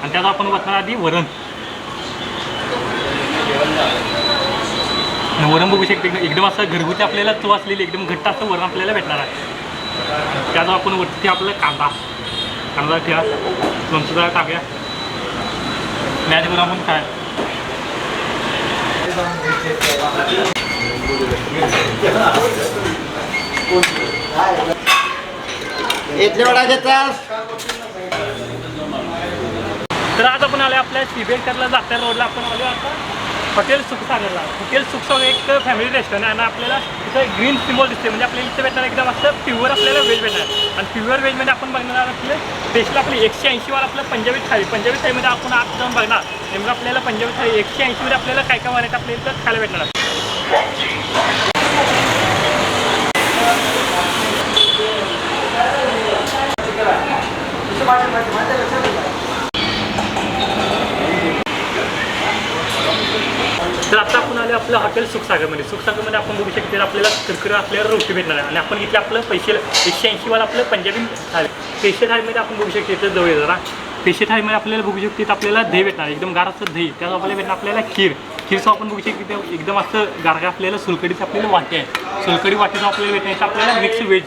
आणि त्यात आपण बघणार आधी वरण. वरण बघू शकते एकदम असं घरगुती आपल्याला चव असलेली एकदम घट्ट असं वरण आपल्याला भेटणार आहे. त्यात आपण वरती आपलं कांदा ठेवा, लोणचं जरा टाकूया, मॅच करून आपण काय तर आज आपण आलो आपल्या सिबेटला जात्या रोडला आपण आलो आता हॉटेल सुखसागरला. हॉटेल सुखसागर एक फॅमिली रेस्टॉरंट आहे आणि आपल्याला इथं ग्रीन सिम्बॉल दिसते, म्हणजे आपल्याला इथं भेटणार एकदम असं प्युअर आपल्याला व्हेज भेटणार. आणि प्युअर व्हेजमध्ये आपण बघणार आपलं स्पेशल आपली 180 वाला आपलं पंजाबी थाळीमध्ये आपण आत जाऊन बघणार नेमकं आपल्याला पंजाबी थाळी 180 मध्ये आपल्याला काय काय व्हरायटी आपल्या इथं खायला भेटणार. तर आता आपण आले आपल्या हॉटेल सुखसागरमध्ये आपण बघू शकतो आपल्याला कुरकुरे आपल्याला रोटी भेटणार आहे. आणि आपण इथले आपलं स्पेशल 180 वाला आपलं पंजाबी थाळी स्पेशल थाळीमध्ये आपण बघू शकतो इथं जवळ जरा स्पेशल थाळीमध्ये आपल्याला बघू शकतो आपल्याला दही भेटणार एकदम गाराचं दही. त्यात आपल्याला भेटणार आपल्याला खीरचं आपण बघू शकतो एकदम असं गारगा आपल्याला सोलकडीचं आपल्याला वाटी आहे. सोलकडी वाटीचं आपल्याला भेटणार आपल्याला मिक्स व्हेज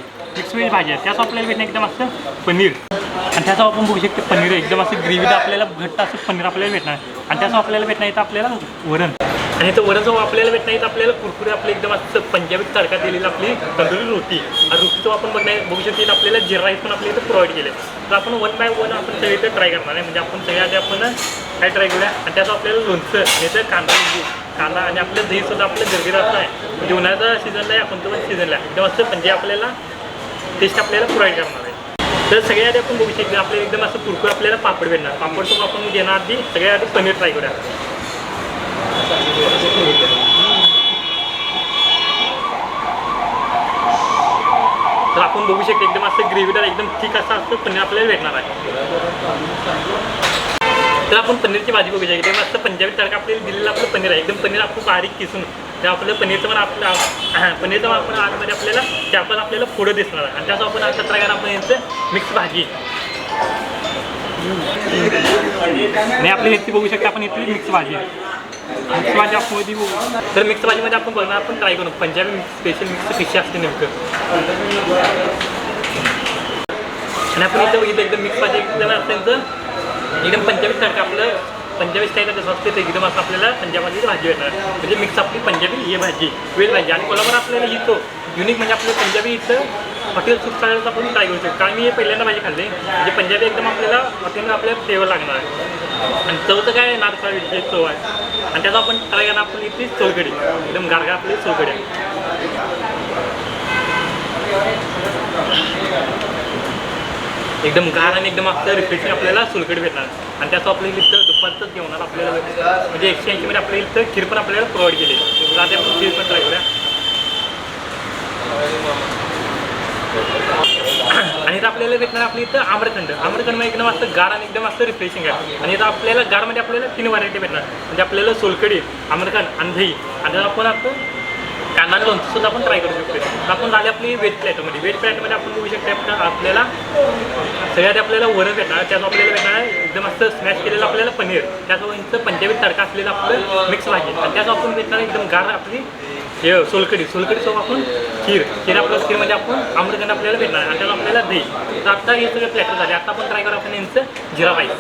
भाजी आहे. त्याचं आपल्याला भेटणार एकदम असं पनीर. आणि त्याचं आपण बघू शकतो पनीर एकदम असं ग्रेव्हीचं आपल्याला घट्ट असं पनीर आपल्याला भेटणार. आणि त्याचं आपल्याला भेटणार इथं आपल्याला वरण. आणि इथं वरण जो आपल्याला भेटणार इथं आपल्याला कुरकुरे आपले एकदम असं पंजाबी तडका दिलेली आपली तंदुरी रोटी. आणि रोटीचं आपण बघू शकतो इथं आपल्याला जिरा राईस पण आपल्या इथं प्रोव्हाइड केले. तर आपण 1 बाय 1 आपण सगळं इथं ट्राय करणार आहे. म्हणजे आपण सगळ्या आधी आपण काय ट्राय करूया. आणि त्याचं आपल्याला लोणचं इथं कांदा आणि आपलं दहीसुद्धा आपलं गरगीर असं आहे. म्हणजे उन्हाळ्याचा सीझनला आहे आपण तो पण सीझनला एकदम असं म्हणजे आपल्याला टेस्ट आपल्याला प्रोव्हाइड करणार आहे. तर सगळ्या आधी आपण बघू शकतो आपल्याला एकदम असं कुरकुरे आपल्याला पापड भेटणार. पापडसोबत आपण घेणार आधी सगळ्या आधी पनीर ट्राय करूया. तर आपण बघू शकतो एकदम असं ग्रेव्हीदार एकदम थिक असं पनीर आपल्याला भेटणार आहे. तर आपण पनीरची भाजी बघू शकतो एकदम असं पंजाबी तडका आपल्याला दिलेलं आपलं पनीर आहे. एकदम पनीर आपण बारीक किसून त्या आपलं पनीरचं पण पनीरचं आपण आतमध्ये आपल्याला त्या पण आपल्याला पुढं दिसणार आहे. आणि त्याचं आपण आता ट्राय करा आपण यांचं मिक्स भाजी नाही आपली ह्याची बघू शकतो आपण इथली मिक्स भाजी आपल्यामध्ये बघू. तर मिक्स भाजीमध्ये आपण बघणार आपण ट्राय करू पंजाबी स्पेशल मिक्स फिश असते नेमकं. आणि आपण इथं एकदम मिक्स भाजी एकदम त्यांचं एकदम पंजाबी तडका आपलं पंजाबी स्टाईल कसं असते ते एकदम असं आपल्याला पंजाबची भाजी भेटणार. म्हणजे मिक्स आपली पंजाबी ही भाजी वेज भाजी. आणि कोल्हापूर आपल्याला इथं युनिक म्हणजे आपलं पंजाबी इथं हॉटेल सुखसागरचं आपण ट्राय करू शकतो. कारण मी हे पहिल्यांदा भाजी खाल्ली म्हणजे पंजाबी एकदम आपल्याला हॉटेलला आपल्याला फ्लेवर लागणार आहे. आणि चवचं काय नारळा विषय चव आहे. आणि त्याचा आपण ट्राय करणार आपण इथली सोलकडी एकदम गारगा आपली सोलकडी आहे. एकदम गार आणि एकदम आपलं रिफ्रेशिंग आपल्याला सोलकडी भेटणार. आणि त्याचं आपल्याला इथं दुपारचंच जेवणार आपल्याला म्हणजे 180 मध्ये आपल्याला इथं खीर पण आपल्याला प्रोव्हाइड केली. तर आता आपण खीर पण ट्राय करूया. आणि इथं आपल्याला भेटणार आपल्या इथं आम्रखंड एकदम असं गार आणि एकदम असं रिफ्रेशिंग आहे. आणि इथं आपल्याला गारमध्ये आपल्याला 3 व्हरायटी भेटणार. म्हणजे आपल्याला सोलकडी आम्रखंड आणि दही. आणि आपण कांदा लोणचं सुद्धा आपण ट्राय करू शकतो. तर आपण झाली आपली व्हेज प्लॅटमध्ये आपण बघू शकतो आपल्याला सगळ्यात आपल्याला वरण भेटणार. त्यात आपल्याला भेटणार एकदम असं स्मॅश केलेलं आपल्याला पनीर. त्यासोबत पंजाबी तडका असलेलं आपलं मिक्स भाजी. आणि त्यात आपण भेटणार एकदम गार आपली सोलकडीसोबत आपण खीर आपलं खीर म्हणजे आपण आम्रखंड आपल्याला भेटणार. आणि त्यात आपल्याला दही. तर आता हे सगळे प्लॅटर झाले. आता आपण ट्राय करू आपण यांचं जिरा राईस.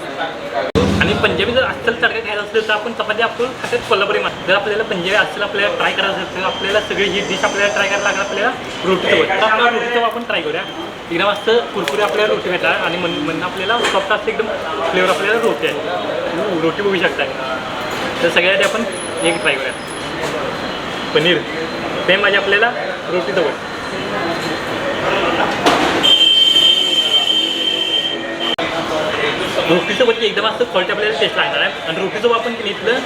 आणि पंजाबी जर अस्सल तडका घ्यायचा असेल तर आपण चपाती आपण खात्यात कोल्हापुरी जर आपल्याला पंजाबी अस्सल आपल्याला ट्राय करायचं असेल तर आपल्याला सगळी ही डिश आपल्याला ट्राय करायला लागणार आपल्याला रोटीसोबत. तर आपल्याला रोटीसोबत आपण ट्राय करूया. एकदम असं कुरकुरे आपल्याला रोटी भेटणार. आणि म्हणून आपल्याला सॉफ्ट असं एकदम फ्लेवर आपल्याला रोटी आहे. रोटी बघू शकताय. तर सगळ्यात आपण एक ट्राय करूया पनीर सेम माझी आपल्याला रोटीसोबत. रोटीसोबत एकदम असं क्वालिटी आपल्याला टेस्ट लागणार आहे. आणि रोटीसोबत आपण इथलं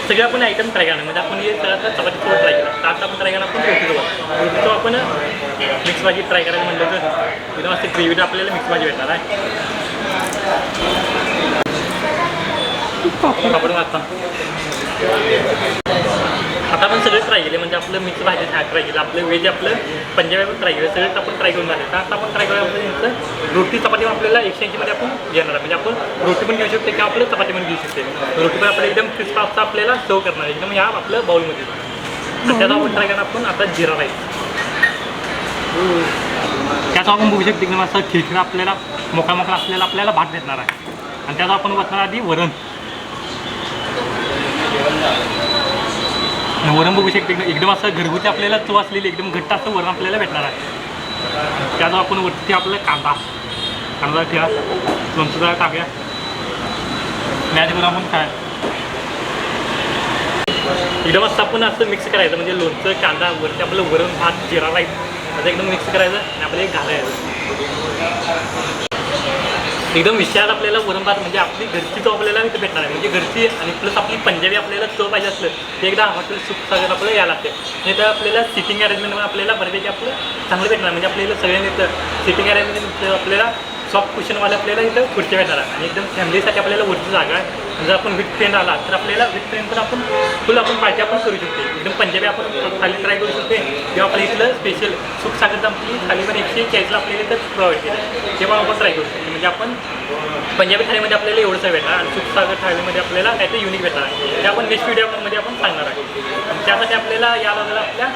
सगळे आपण आयटम ट्राय करणार. म्हणजे आपण हे सगळं चपातीसोबत ट्राय केलं. तर आता आपण ट्राय करणार आपण रोटीसोबत आपण मिक्स भाजी ट्राय करायला म्हटलं तर एकदम असं ग्रेव्हीला आपल्याला मिक्स भाजी भेटणार आहे. आपण वाचता आता आपण सगळे ट्राय केले, म्हणजे आपलं मिक्स भाजी ट्राय केलं, आपलं व्हेज आपलं पंजाबी पण ट्राय केलं, सगळं आपण ट्राय करून झालं. तर आता आपण ट्राय करूया आपलं रोटी चपाती आपल्याला 180मध्ये आपण घेणार आहे. म्हणजे आपण रोटी पण घेऊ शकते किंवा आपलं चपाती पण घेऊ शकते. रोटी पण आपल्याला एकदम क्रिस्प असता आपल्याला सर्व करणार आहे एकदम या आपलं बाउलमध्ये. आणि त्याचा आपण ट्राय करणार आपण आता जिरा राईस. त्याचा आपण बघू शकतो एकदम असं खिळखिळा आपल्याला मोकळा मोकळा असलेला आपल्याला भात भेटणार आहे. आणि त्याचा आपण बघणार आधी वरण. वरण बघू शकतो एकदम असं घरगुती आपल्याला चव असलेली एकदम घट्ट असं वरण आपल्याला भेटणार आहे. त्याचा आपण वरती आपलं कांदा ठेवा, लोणचं टाकूया, मॅच आपण काय एकदम असं आपण असं मिक्स करायचं. म्हणजे लोणचं कांदा वरती आपलं वरण भात जिरा राईस असं एकदम मिक्स करायचं आणि आपल्याला एक घालायचं. एकदम विषयात आपल्याला वरण भात म्हणजे आपली घरची चव आपल्याला इथे भेटणार आहे. म्हणजे घरची आणि प्लस आपली पंजाबी आपल्याला चव पाहिजे असलं ते एकदा हॉटेल सुखसागर आपल्याला यायला लागते. नाही तर आपल्याला सिटिंग अरेंजमेंटमध्ये आपल्याला बऱ्यापैकी आपलं चांगलं भेटणार. म्हणजे आपल्याला सगळ्यांनी इथं सिटिंग अरेंजमेंट आपल्याला सॉफ्ट कुशनवाले आपल्याला इथं खुर्च्या भेटणार आहे. आणि एकदम फॅमिलीसाठी आपल्याला वरची जागा आहे. जर आपण विथ फ्रेंड आला तर आपल्याला विथ फ्रेंड पण आपण फुल आपण पार्टी आपण करू शकते. एकदम पंजाबी आपण थाली ट्राय करू शकते. तेव्हा आपल्या इथलं स्पेशल सुखसागरचं आपली थाली पण 140ला आपल्याला इथं प्रोव्हाइड केलं तेव्हा आपण ट्राय करू शकतो. म्हणजे आपण पंजाबी थालीमध्ये आपल्याला एवढंच भेटणार आणि सुखसागर थालीमध्ये आपल्याला काहीतरी युनिक भेटणार आहे. ते आपण नेक्स्ट व्हिडिओमध्ये आपण सांगणार आहे. आणि त्यासाठी आपल्याला या लागला आपल्या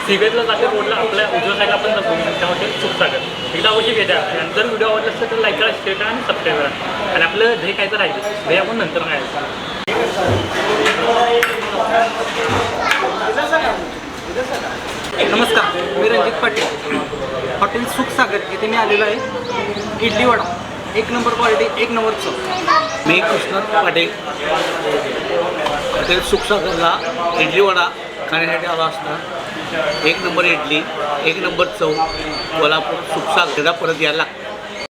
सीबीएसला जाते रोडला आपल्या उजव्या साईडला आपण बघू शकतो हॉटेल सुखसागर. एकदा अवश्य भेटा. आणि जर व्हिडिओ आवडला असेल तर लाईक करा, शेअर करा आणि सबस्क्राईब करा. आणि आपलं दही खायचं राहिलं दही आपण नंतर खायचं. नमस्कार, मी रणजित पाटील. हॉटेल सुखसागर येथे मी आलेलो आहे. इडली वडा एक नंबर क्वालिटी, एक नंबर चव. मी कृष्ण पाटील. हॉटेल सुखसागरला इडली वडा खाण्यासाठी आला असता. एक नंबर इडली, एक नंबर चव. कोल्हापूर सुखसागरला परत यायला लागतं.